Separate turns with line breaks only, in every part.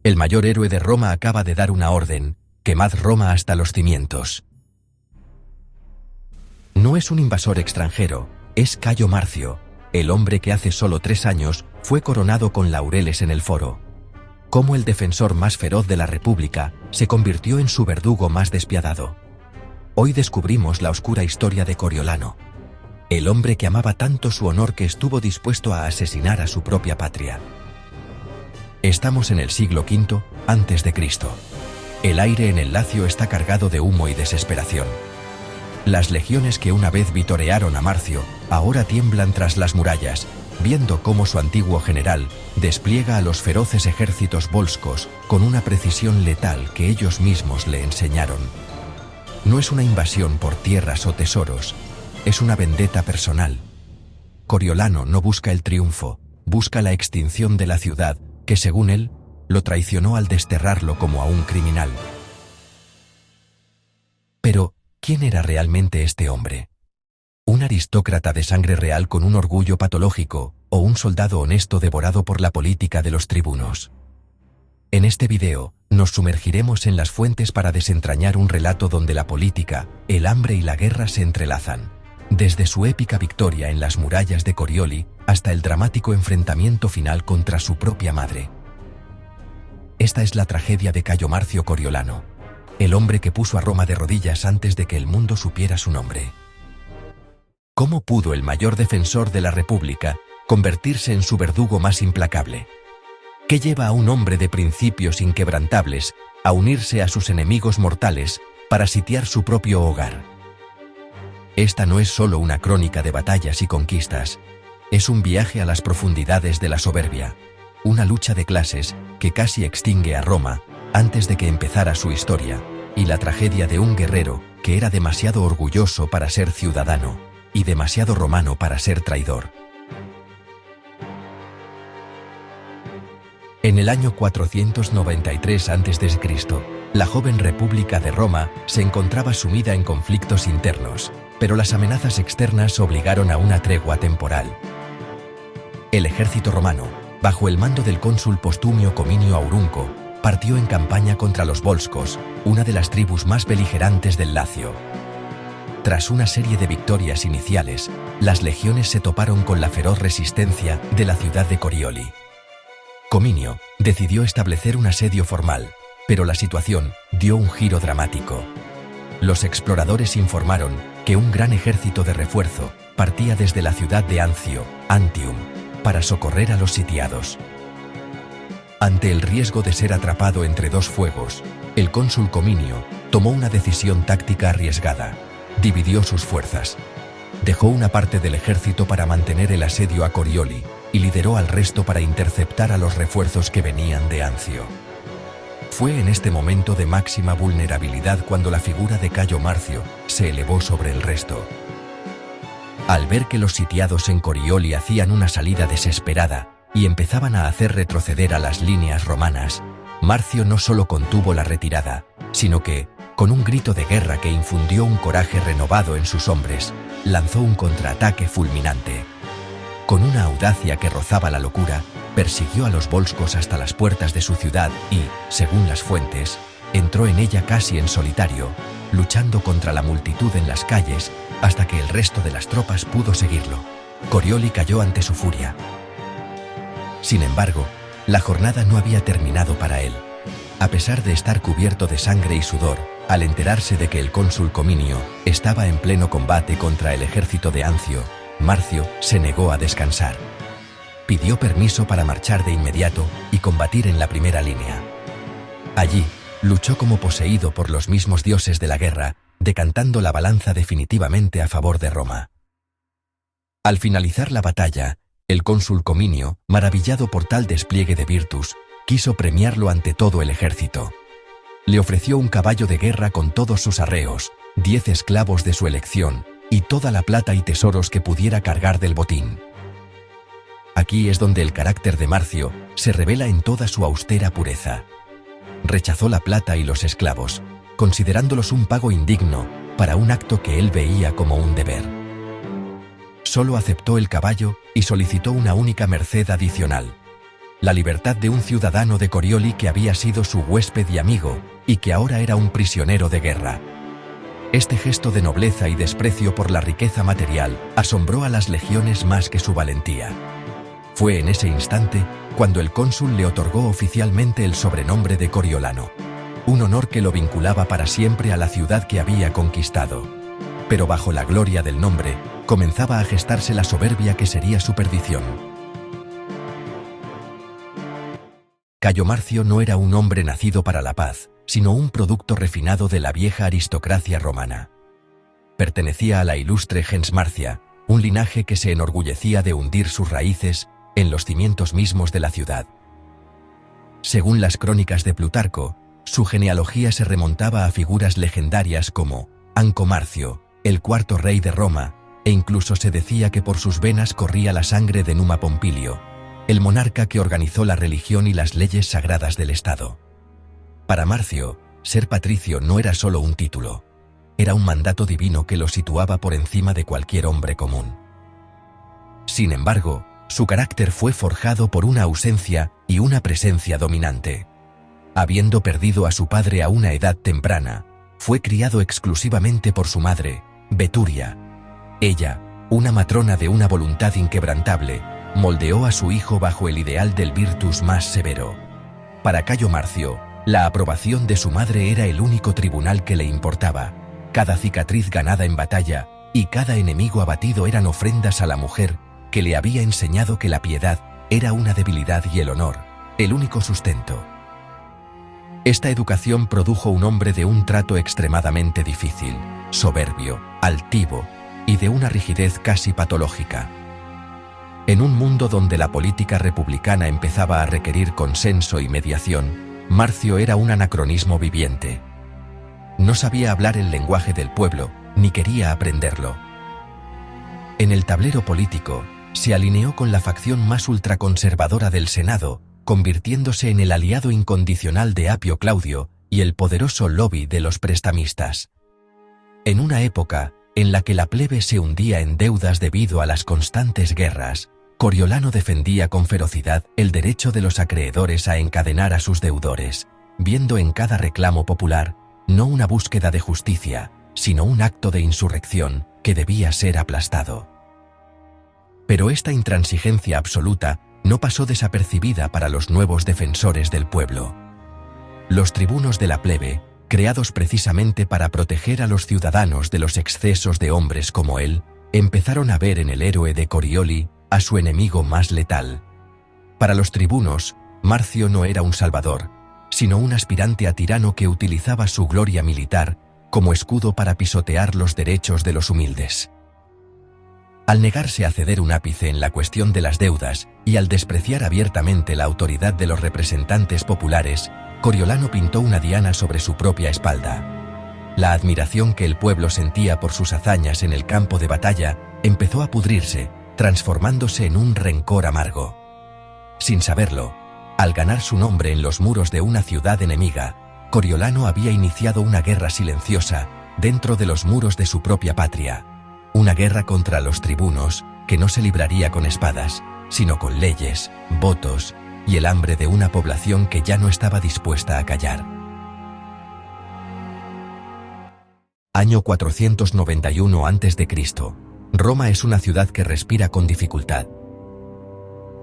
El mayor héroe de Roma acaba de dar una orden: quemad Roma hasta los cimientos. No es un invasor extranjero, es Cayo Marcio, el hombre que hace solo 3 años fue coronado con laureles en el foro. Como el defensor más feroz de la República, se convirtió en su verdugo más despiadado. Hoy descubrimos la oscura historia de Coriolano, el hombre que amaba tanto su honor que estuvo dispuesto a asesinar a su propia patria. Estamos en el siglo V a.C. El aire en el Lacio está cargado de humo y desesperación. Las legiones que una vez vitorearon a Marcio, ahora tiemblan tras las murallas, viendo cómo su antiguo general despliega a los feroces ejércitos volscos con una precisión letal que ellos mismos le enseñaron. No es una invasión por tierras o tesoros, es una vendetta personal. Coriolano no busca el triunfo, busca la extinción de la ciudad que, según él, lo traicionó al desterrarlo como a un criminal. Pero, ¿quién era realmente este hombre? ¿Un aristócrata de sangre real con un orgullo patológico, o un soldado honesto devorado por la política de los tribunos? En este video, nos sumergiremos en las fuentes para desentrañar un relato donde la política, el hambre y la guerra se entrelazan. Desde su épica victoria en las murallas de Corioli hasta el dramático enfrentamiento final contra su propia madre. Esta es la tragedia de Cayo Marcio Coriolano, el hombre que puso a Roma de rodillas antes de que el mundo supiera su nombre. ¿Cómo pudo el mayor defensor de la República convertirse en su verdugo más implacable? ¿Qué lleva a un hombre de principios inquebrantables a unirse a sus enemigos mortales para sitiar su propio hogar? Esta no es solo una crónica de batallas y conquistas, es un viaje a las profundidades de la soberbia, una lucha de clases que casi extingue a Roma antes de que empezara su historia, y la tragedia de un guerrero que era demasiado orgulloso para ser ciudadano y demasiado romano para ser traidor. En el año 493 a.C., la joven República de Roma se encontraba sumida en conflictos internos, pero las amenazas externas obligaron a una tregua temporal. El ejército romano, bajo el mando del cónsul Postumio Cominio Aurunco, partió en campaña contra los volscos, una de las tribus más beligerantes del Lacio. Tras una serie de victorias iniciales, las legiones se toparon con la feroz resistencia de la ciudad de Corioli. Cominio decidió establecer un asedio formal, pero la situación dio un giro dramático. Los exploradores informaron que un gran ejército de refuerzo partía desde la ciudad de Antium, para socorrer a los sitiados. Ante el riesgo de ser atrapado entre dos fuegos, el cónsul Cominio tomó una decisión táctica arriesgada. Dividió sus fuerzas. Dejó una parte del ejército para mantener el asedio a Corioli y lideró al resto para interceptar a los refuerzos que venían de Ancio. Fue en este momento de máxima vulnerabilidad cuando la figura de Cayo Marcio se elevó sobre el resto. Al ver que los sitiados en Corioli hacían una salida desesperada y empezaban a hacer retroceder a las líneas romanas, Marcio no solo contuvo la retirada, sino que, con un grito de guerra que infundió un coraje renovado en sus hombres, lanzó un contraataque fulminante. Con una audacia que rozaba la locura, persiguió a los volscos hasta las puertas de su ciudad y, según las fuentes, entró en ella casi en solitario, luchando contra la multitud en las calles hasta que el resto de las tropas pudo seguirlo. Corioli cayó ante su furia. Sin embargo, la jornada no había terminado para él. A pesar de estar cubierto de sangre y sudor, al enterarse de que el cónsul Cominio estaba en pleno combate contra el ejército de Ancio, Marcio se negó a descansar. Pidió permiso para marchar de inmediato y combatir en la primera línea. Allí, luchó como poseído por los mismos dioses de la guerra, decantando la balanza definitivamente a favor de Roma. Al finalizar la batalla, el cónsul Cominio, maravillado por tal despliegue de virtus, quiso premiarlo ante todo el ejército. Le ofreció un caballo de guerra con todos sus arreos, 10 esclavos de su elección, y toda la plata y tesoros que pudiera cargar del botín. Aquí es donde el carácter de Marcio se revela en toda su austera pureza. Rechazó la plata y los esclavos, considerándolos un pago indigno para un acto que él veía como un deber. Solo aceptó el caballo y solicitó una única merced adicional: la libertad de un ciudadano de Corioli que había sido su huésped y amigo, y que ahora era un prisionero de guerra. Este gesto de nobleza y desprecio por la riqueza material asombró a las legiones más que su valentía. Fue en ese instante cuando el cónsul le otorgó oficialmente el sobrenombre de Coriolano, un honor que lo vinculaba para siempre a la ciudad que había conquistado. Pero bajo la gloria del nombre, comenzaba a gestarse la soberbia que sería su perdición. Cayo Marcio no era un hombre nacido para la paz, sino un producto refinado de la vieja aristocracia romana. Pertenecía a la ilustre gens Marcia, un linaje que se enorgullecía de hundir sus raíces en los cimientos mismos de la ciudad. Según las crónicas de Plutarco, su genealogía se remontaba a figuras legendarias como Anco Marcio, el cuarto rey de Roma, e incluso se decía que por sus venas corría la sangre de Numa Pompilio, el monarca que organizó la religión y las leyes sagradas del Estado. Para Marcio, ser patricio no era solo un título, era un mandato divino que lo situaba por encima de cualquier hombre común. Sin embargo, su carácter fue forjado por una ausencia y una presencia dominante. Habiendo perdido a su padre a una edad temprana, fue criado exclusivamente por su madre, Veturia. Ella, una matrona de una voluntad inquebrantable, moldeó a su hijo bajo el ideal del virtus más severo. Para Cayo Marcio, la aprobación de su madre era el único tribunal que le importaba. Cada cicatriz ganada en batalla y cada enemigo abatido eran ofrendas a la mujer que le había enseñado que la piedad era una debilidad y el honor, el único sustento. Esta educación produjo un hombre de un trato extremadamente difícil, soberbio, altivo y de una rigidez casi patológica. En un mundo donde la política republicana empezaba a requerir consenso y mediación, Marcio era un anacronismo viviente. No sabía hablar el lenguaje del pueblo, ni quería aprenderlo. En el tablero político, se alineó con la facción más ultraconservadora del Senado, convirtiéndose en el aliado incondicional de Apio Claudio y el poderoso lobby de los prestamistas. En una época en la que la plebe se hundía en deudas debido a las constantes guerras, Coriolano defendía con ferocidad el derecho de los acreedores a encadenar a sus deudores, viendo en cada reclamo popular no una búsqueda de justicia, sino un acto de insurrección que debía ser aplastado. Pero esta intransigencia absoluta no pasó desapercibida para los nuevos defensores del pueblo. Los tribunos de la plebe, creados precisamente para proteger a los ciudadanos de los excesos de hombres como él, empezaron a ver en el héroe de Corioli a su enemigo más letal. Para los tribunos, Marcio no era un salvador, sino un aspirante a tirano que utilizaba su gloria militar como escudo para pisotear los derechos de los humildes. Al negarse a ceder un ápice en la cuestión de las deudas y al despreciar abiertamente la autoridad de los representantes populares, Coriolano pintó una diana sobre su propia espalda. La admiración que el pueblo sentía por sus hazañas en el campo de batalla empezó a pudrirse, transformándose en un rencor amargo. Sin saberlo, al ganar su nombre en los muros de una ciudad enemiga, Coriolano había iniciado una guerra silenciosa dentro de los muros de su propia patria, una guerra contra los tribunos que no se libraría con espadas, sino con leyes, votos y el hambre de una población que ya no estaba dispuesta a callar. Año 491 a.C. Roma es una ciudad que respira con dificultad.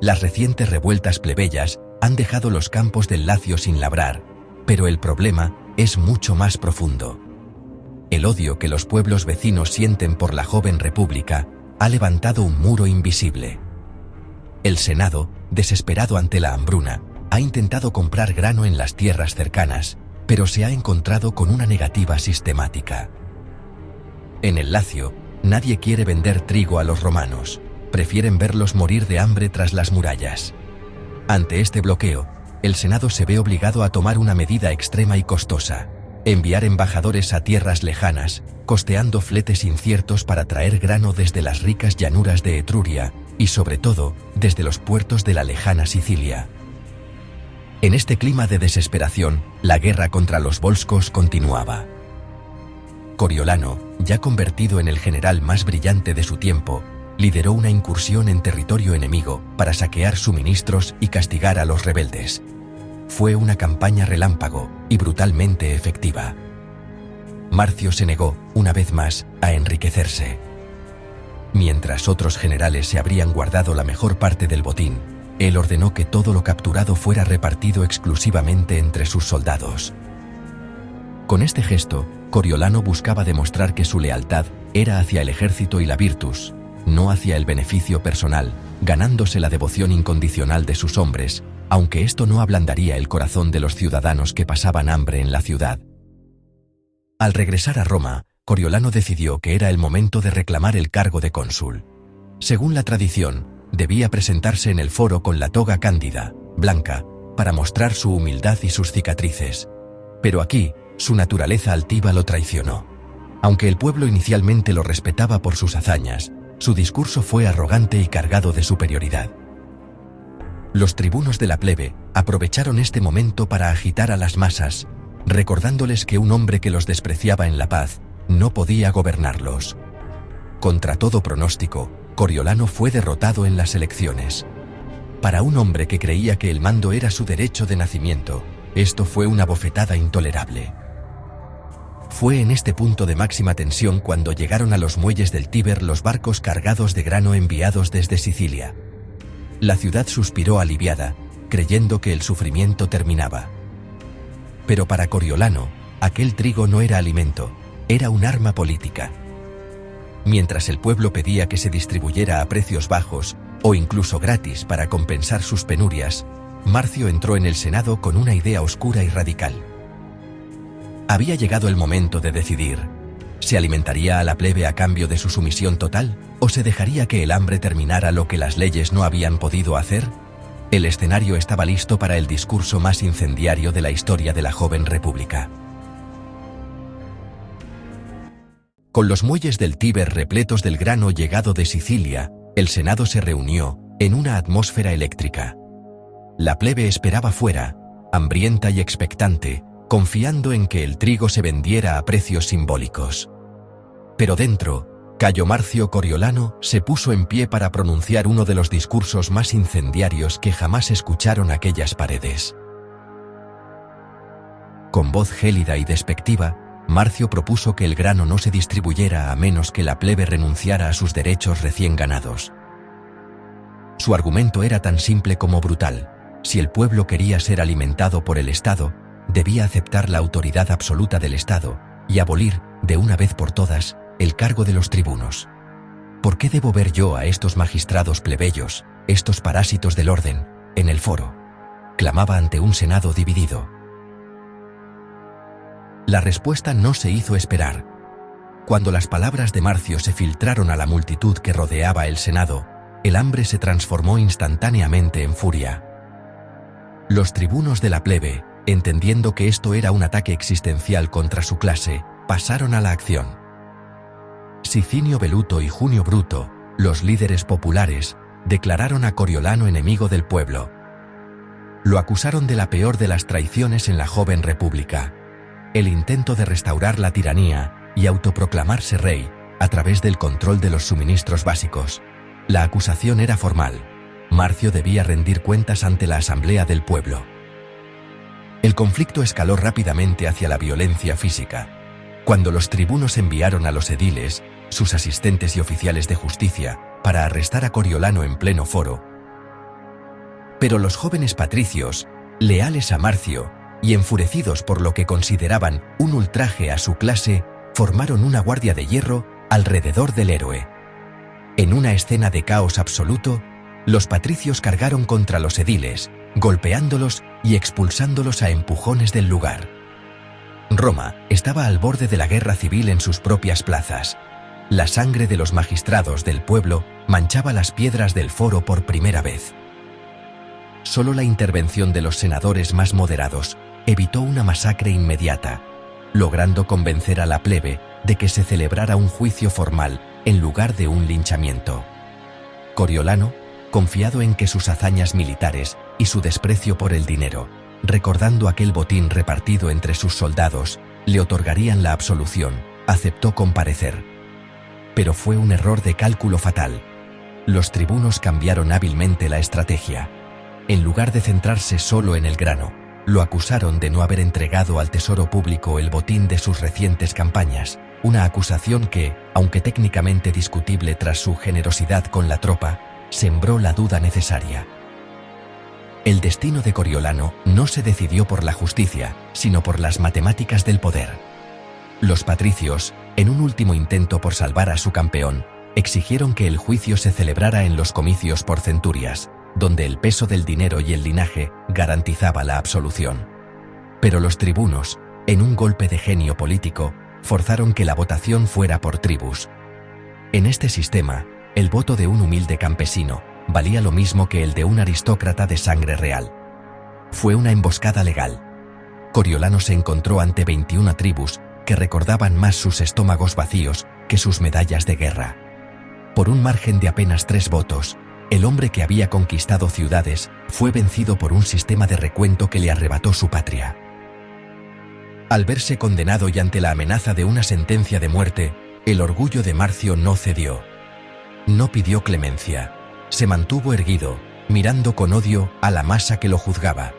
Las recientes revueltas plebeyas han dejado los campos del Lacio sin labrar, pero el problema es mucho más profundo. El odio que los pueblos vecinos sienten por la joven república ha levantado un muro invisible. El Senado, desesperado ante la hambruna, ha intentado comprar grano en las tierras cercanas, pero se ha encontrado con una negativa sistemática. En el Lacio, nadie quiere vender trigo a los romanos, prefieren verlos morir de hambre tras las murallas. Ante este bloqueo, el Senado se ve obligado a tomar una medida extrema y costosa: enviar embajadores a tierras lejanas, costeando fletes inciertos para traer grano desde las ricas llanuras de Etruria y, sobre todo, desde los puertos de la lejana Sicilia. En este clima de desesperación, la guerra contra los volscos continuaba. Coriolano, ya convertido en el general más brillante de su tiempo, lideró una incursión en territorio enemigo para saquear suministros y castigar a los rebeldes. Fue una campaña relámpago y brutalmente efectiva. Marcio se negó, una vez más, a enriquecerse. Mientras otros generales se habrían guardado la mejor parte del botín, él ordenó que todo lo capturado fuera repartido exclusivamente entre sus soldados. Con este gesto, Coriolano buscaba demostrar que su lealtad era hacia el ejército y la virtus, no hacia el beneficio personal, ganándose la devoción incondicional de sus hombres, aunque esto no ablandaría el corazón de los ciudadanos que pasaban hambre en la ciudad. Al regresar a Roma, Coriolano decidió que era el momento de reclamar el cargo de cónsul. Según la tradición, debía presentarse en el foro con la toga cándida, blanca, para mostrar su humildad y sus cicatrices. Pero aquí, su naturaleza altiva lo traicionó. Aunque el pueblo inicialmente lo respetaba por sus hazañas, su discurso fue arrogante y cargado de superioridad. Los tribunos de la plebe aprovecharon este momento para agitar a las masas, recordándoles que un hombre que los despreciaba en la paz no podía gobernarlos. Contra todo pronóstico, Coriolano fue derrotado en las elecciones. Para un hombre que creía que el mando era su derecho de nacimiento, esto fue una bofetada intolerable. Fue en este punto de máxima tensión cuando llegaron a los muelles del Tíber los barcos cargados de grano enviados desde Sicilia. La ciudad suspiró aliviada, creyendo que el sufrimiento terminaba. Pero para Coriolano, aquel trigo no era alimento, era un arma política. Mientras el pueblo pedía que se distribuyera a precios bajos, o incluso gratis para compensar sus penurias, Marcio entró en el Senado con una idea oscura y radical. Había llegado el momento de decidir. ¿Se alimentaría a la plebe a cambio de su sumisión total, o se dejaría que el hambre terminara lo que las leyes no habían podido hacer? El escenario estaba listo para el discurso más incendiario de la historia de la joven república. Con los muelles del Tíber repletos del grano llegado de Sicilia, el Senado se reunió, en una atmósfera eléctrica. La plebe esperaba fuera, hambrienta y expectante, confiando en que el trigo se vendiera a precios simbólicos. Pero dentro, Cayo Marcio Coriolano se puso en pie para pronunciar uno de los discursos más incendiarios que jamás escucharon aquellas paredes. Con voz gélida y despectiva, Marcio propuso que el grano no se distribuyera a menos que la plebe renunciara a sus derechos recién ganados. Su argumento era tan simple como brutal: si el pueblo quería ser alimentado por el Estado, debía aceptar la autoridad absoluta del Estado y abolir, de una vez por todas, el cargo de los tribunos. ¿Por qué debo ver yo a estos magistrados plebeyos, estos parásitos del orden, en el foro? Clamaba ante un Senado dividido. La respuesta no se hizo esperar. Cuando las palabras de Marcio se filtraron a la multitud que rodeaba el Senado, el hambre se transformó instantáneamente en furia. Los tribunos de la plebe, entendiendo que esto era un ataque existencial contra su clase, pasaron a la acción. Sicinio Veluto y Junio Bruto, los líderes populares, declararon a Coriolano enemigo del pueblo. Lo acusaron de la peor de las traiciones en la joven república: el intento de restaurar la tiranía y autoproclamarse rey a través del control de los suministros básicos. La acusación era formal. Marcio debía rendir cuentas ante la asamblea del pueblo. El conflicto escaló rápidamente hacia la violencia física. Cuando los tribunos enviaron a los ediles, sus asistentes y oficiales de justicia, para arrestar a Coriolano en pleno foro. Pero los jóvenes patricios, leales a Marcio y enfurecidos por lo que consideraban un ultraje a su clase, formaron una guardia de hierro alrededor del héroe. En una escena de caos absoluto, los patricios cargaron contra los ediles, golpeándolos y expulsándolos a empujones del lugar. Roma estaba al borde de la guerra civil en sus propias plazas. La sangre de los magistrados del pueblo manchaba las piedras del foro por primera vez. Solo la intervención de los senadores más moderados evitó una masacre inmediata, logrando convencer a la plebe de que se celebrara un juicio formal en lugar de un linchamiento. Coriolano, confiado en que sus hazañas militares y su desprecio por el dinero, recordando aquel botín repartido entre sus soldados, le otorgarían la absolución, aceptó comparecer. Pero fue un error de cálculo fatal. Los tribunos cambiaron hábilmente la estrategia. En lugar de centrarse solo en el grano, lo acusaron de no haber entregado al tesoro público el botín de sus recientes campañas, una acusación que, aunque técnicamente discutible tras su generosidad con la tropa, sembró la duda necesaria. El destino de Coriolano no se decidió por la justicia, sino por las matemáticas del poder. Los patricios, en un último intento por salvar a su campeón, exigieron que el juicio se celebrara en los comicios por centurias, donde el peso del dinero y el linaje garantizaba la absolución. Pero los tribunos, en un golpe de genio político, forzaron que la votación fuera por tribus. En este sistema, el voto de un humilde campesino valía lo mismo que el de un aristócrata de sangre real. Fue una emboscada legal. Coriolano se encontró ante 21 tribus que recordaban más sus estómagos vacíos que sus medallas de guerra. Por un margen de apenas 3 votos, el hombre que había conquistado ciudades fue vencido por un sistema de recuento que le arrebató su patria. Al verse condenado y ante la amenaza de una sentencia de muerte, el orgullo de Marcio no cedió. No pidió clemencia. Se mantuvo erguido, mirando con odio a la masa que lo juzgaba.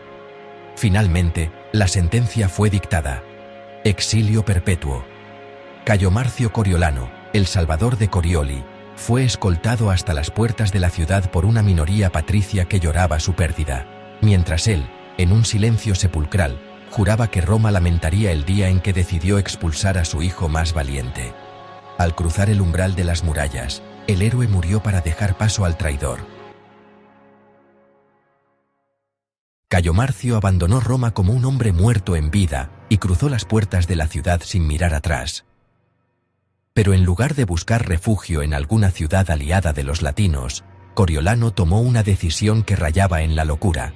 Finalmente, la sentencia fue dictada. Exilio perpetuo. Cayo Marcio Coriolano, el salvador de Corioli, fue escoltado hasta las puertas de la ciudad por una minoría patricia que lloraba su pérdida, mientras él, en un silencio sepulcral, juraba que Roma lamentaría el día en que decidió expulsar a su hijo más valiente. Al cruzar el umbral de las murallas, el héroe murió para dejar paso al traidor. Cayo Marcio abandonó Roma como un hombre muerto en vida y cruzó las puertas de la ciudad sin mirar atrás. Pero en lugar de buscar refugio en alguna ciudad aliada de los latinos, Coriolano tomó una decisión que rayaba en la locura.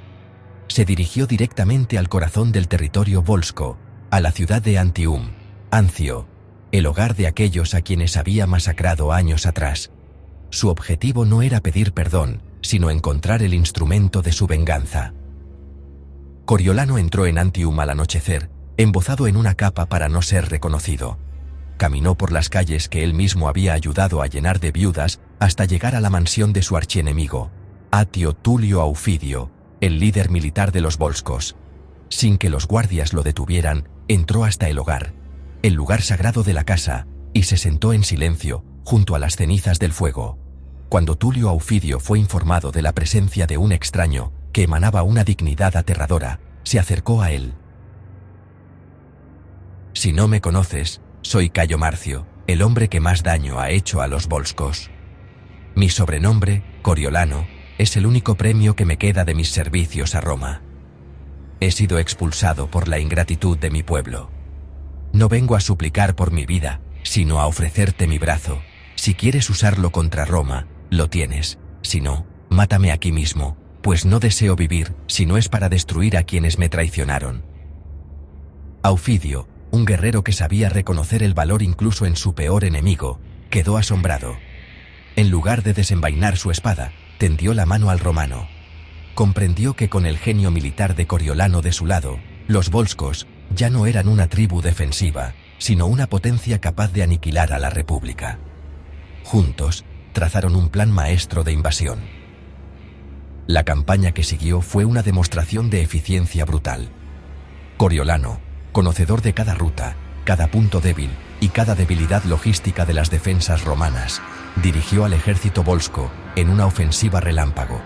Se dirigió directamente al corazón del territorio volsco, a la ciudad de Antium, Ancio, el hogar de aquellos a quienes había masacrado años atrás. Su objetivo no era pedir perdón, sino encontrar el instrumento de su venganza. Coriolano entró en Antium al anochecer, embozado en una capa para no ser reconocido. Caminó por las calles que él mismo había ayudado a llenar de viudas hasta llegar a la mansión de su archienemigo, Atio Tulio Aufidio, el líder militar de los volscos. Sin que los guardias lo detuvieran, entró hasta el hogar, el lugar sagrado de la casa, y se sentó en silencio, junto a las cenizas del fuego. Cuando Tulio Aufidio fue informado de la presencia de un extraño, que emanaba una dignidad aterradora, se acercó a él. «Si no me conoces, soy Cayo Marcio, el hombre que más daño ha hecho a los volscos. Mi sobrenombre, Coriolano, es el único premio que me queda de mis servicios a Roma. He sido expulsado por la ingratitud de mi pueblo. No vengo a suplicar por mi vida, sino a ofrecerte mi brazo. Si quieres usarlo contra Roma, lo tienes. Si no, mátame aquí mismo, pues no deseo vivir si no es para destruir a quienes me traicionaron». Aufidio, un guerrero que sabía reconocer el valor incluso en su peor enemigo, quedó asombrado. En lugar de desenvainar su espada, tendió la mano al romano. Comprendió que con el genio militar de Coriolano de su lado, los volscos ya no eran una tribu defensiva, sino una potencia capaz de aniquilar a la república. Juntos, trazaron un plan maestro de invasión. La campaña que siguió fue una demostración de eficiencia brutal. Coriolano, conocedor de cada ruta, cada punto débil y cada debilidad logística de las defensas romanas, dirigió al ejército volsco en una ofensiva relámpago.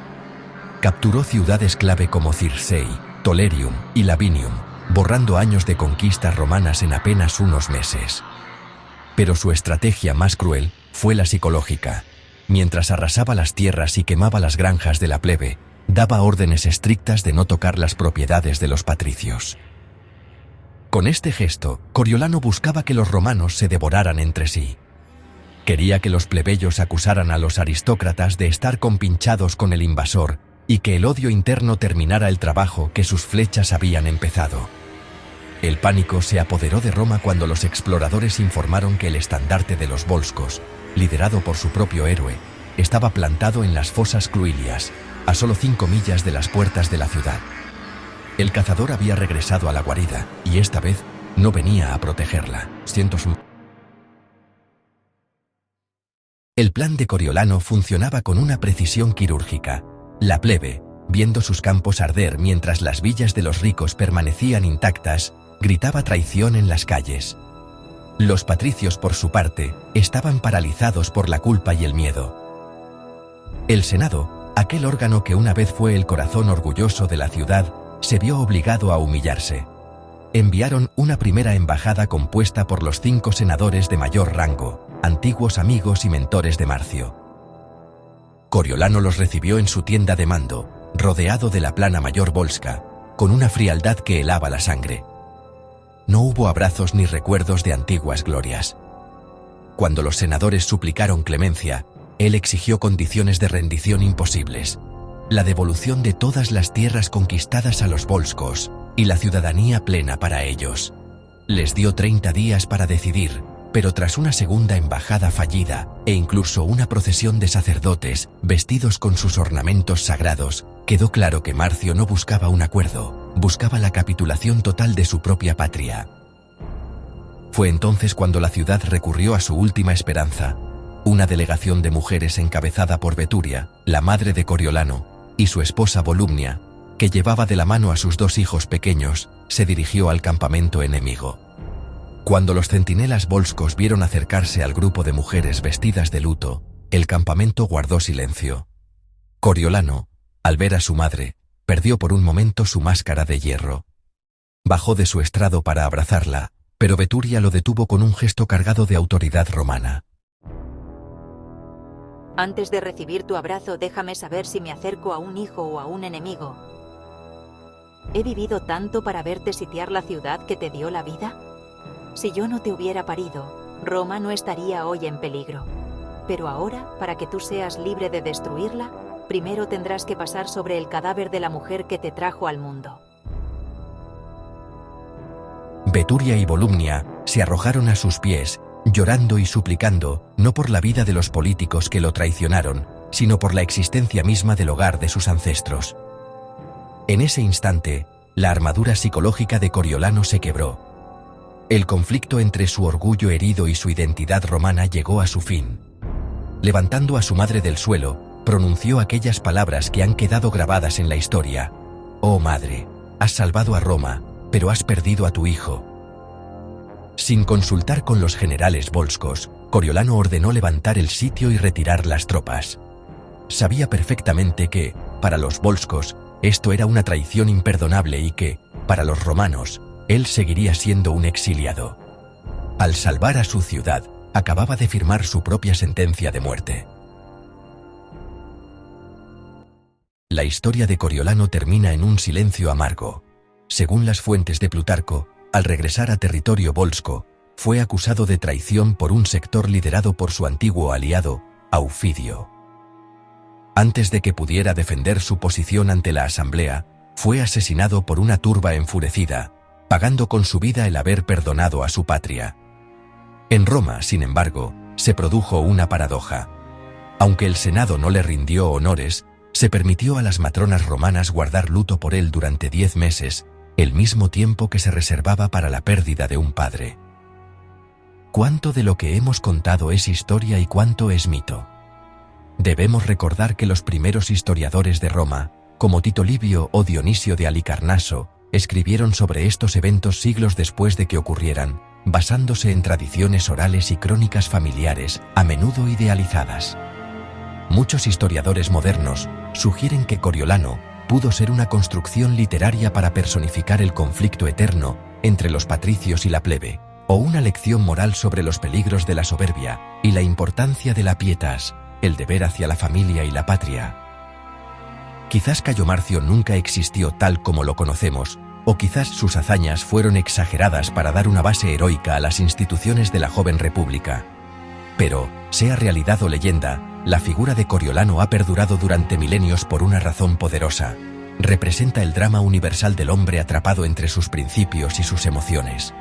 Capturó ciudades clave como Circei, Tolerium y Lavinium, borrando años de conquistas romanas en apenas unos meses. Pero su estrategia más cruel fue la psicológica. Mientras arrasaba las tierras y quemaba las granjas de la plebe, daba órdenes estrictas de no tocar las propiedades de los patricios. Con este gesto, Coriolano buscaba que los romanos se devoraran entre sí. Quería que los plebeyos acusaran a los aristócratas de estar compinchados con el invasor y que el odio interno terminara el trabajo que sus flechas habían empezado. El pánico se apoderó de Roma cuando los exploradores informaron que el estandarte de los volscos, liderado por su propio héroe, estaba plantado en las fosas Cluilias, a solo 5 millas de las puertas de la ciudad. El cazador había regresado a la guarida, y esta vez no venía a protegerla. El plan de Coriolano funcionaba con una precisión quirúrgica. La plebe, viendo sus campos arder mientras las villas de los ricos permanecían intactas, gritaba traición en las calles. Los patricios, por su parte, estaban paralizados por la culpa y el miedo. El Senado, aquel órgano que una vez fue el corazón orgulloso de la ciudad, se vio obligado a humillarse. Enviaron una primera embajada compuesta por los 5 senadores de mayor rango, antiguos amigos y mentores de Marcio. Coriolano los recibió en su tienda de mando, rodeado de la plana mayor Volsca, con una frialdad que helaba la sangre. No hubo abrazos ni recuerdos de antiguas glorias. Cuando los senadores suplicaron clemencia, él exigió condiciones de rendición imposibles: la devolución de todas las tierras conquistadas a los volscos y la ciudadanía plena para ellos. Les dio 30 días para decidir, pero tras una segunda embajada fallida e incluso una procesión de sacerdotes vestidos con sus ornamentos sagrados, quedó claro que Marcio no buscaba un acuerdo, buscaba la capitulación total de su propia patria. Fue entonces cuando la ciudad recurrió a su última esperanza. Una delegación de mujeres encabezada por Veturia, la madre de Coriolano, y su esposa Volumnia, que llevaba de la mano a sus 2 hijos pequeños, se dirigió al campamento enemigo. Cuando los centinelas volscos vieron acercarse al grupo de mujeres vestidas de luto, el campamento guardó silencio. Coriolano, al ver a su madre, perdió por un momento su máscara de hierro. Bajó de su estrado para abrazarla, pero Veturia lo detuvo con un gesto cargado de autoridad romana.
Antes de recibir tu abrazo, déjame saber si me acerco a un hijo o a un enemigo. ¿He vivido tanto para verte sitiar la ciudad que te dio la vida? Si yo no te hubiera parido, Roma no estaría hoy en peligro. Pero ahora, para que tú seas libre de destruirla, primero tendrás que pasar sobre el cadáver de la mujer que te trajo al mundo.
Veturia y Volumnia se arrojaron a sus pies, llorando y suplicando, no por la vida de los políticos que lo traicionaron, sino por la existencia misma del hogar de sus ancestros. En ese instante, la armadura psicológica de Coriolano se quebró. El conflicto entre su orgullo herido y su identidad romana llegó a su fin. Levantando a su madre del suelo, pronunció aquellas palabras que han quedado grabadas en la historia: «Oh madre, has salvado a Roma, pero has perdido a tu hijo». Sin consultar con los generales volscos, Coriolano ordenó levantar el sitio y retirar las tropas. Sabía perfectamente que, para los volscos, esto era una traición imperdonable y que, para los romanos, él seguiría siendo un exiliado. Al salvar a su ciudad, acababa de firmar su propia sentencia de muerte. La historia de Coriolano termina en un silencio amargo. Según las fuentes de Plutarco, al regresar a territorio volsco, fue acusado de traición por un sector liderado por su antiguo aliado, Aufidio. Antes de que pudiera defender su posición ante la asamblea, fue asesinado por una turba enfurecida, pagando con su vida el haber perdonado a su patria. En Roma, sin embargo, se produjo una paradoja. Aunque el Senado no le rindió honores, se permitió a las matronas romanas guardar luto por él durante 10 meses, el mismo tiempo que se reservaba para la pérdida de un padre. ¿Cuánto de lo que hemos contado es historia y cuánto es mito? Debemos recordar que los primeros historiadores de Roma, como Tito Livio o Dionisio de Halicarnaso, escribieron sobre estos eventos siglos después de que ocurrieran, basándose en tradiciones orales y crónicas familiares, a menudo idealizadas. Muchos historiadores modernos sugieren que Coriolano pudo ser una construcción literaria para personificar el conflicto eterno entre los patricios y la plebe, o una lección moral sobre los peligros de la soberbia y la importancia de la pietas, el deber hacia la familia y la patria. Quizás Cayo Marcio nunca existió tal como lo conocemos, o quizás sus hazañas fueron exageradas para dar una base heroica a las instituciones de la joven república. Pero, sea realidad o leyenda, la figura de Coriolano ha perdurado durante milenios por una razón poderosa. Representa el drama universal del hombre atrapado entre sus principios y sus emociones.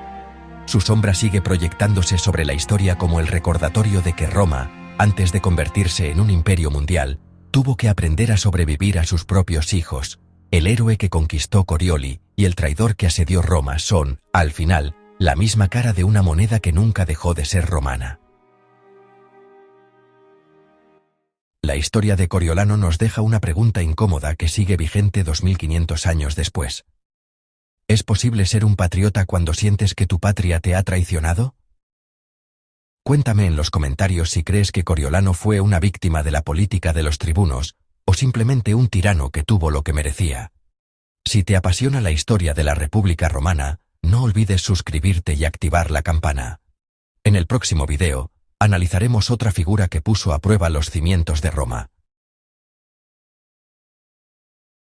Su sombra sigue proyectándose sobre la historia como el recordatorio de que Roma, antes de convertirse en un imperio mundial, tuvo que aprender a sobrevivir a sus propios hijos. El héroe que conquistó Corioli y el traidor que asedió Roma son, al final, la misma cara de una moneda que nunca dejó de ser romana. La historia de Coriolano nos deja una pregunta incómoda que sigue vigente 2500 años después. ¿Es posible ser un patriota cuando sientes que tu patria te ha traicionado? Cuéntame en los comentarios si crees que Coriolano fue una víctima de la política de los tribunos, o simplemente un tirano que tuvo lo que merecía. Si te apasiona la historia de la República Romana, no olvides suscribirte y activar la campana. En el próximo video, analizaremos otra figura que puso a prueba los cimientos de Roma.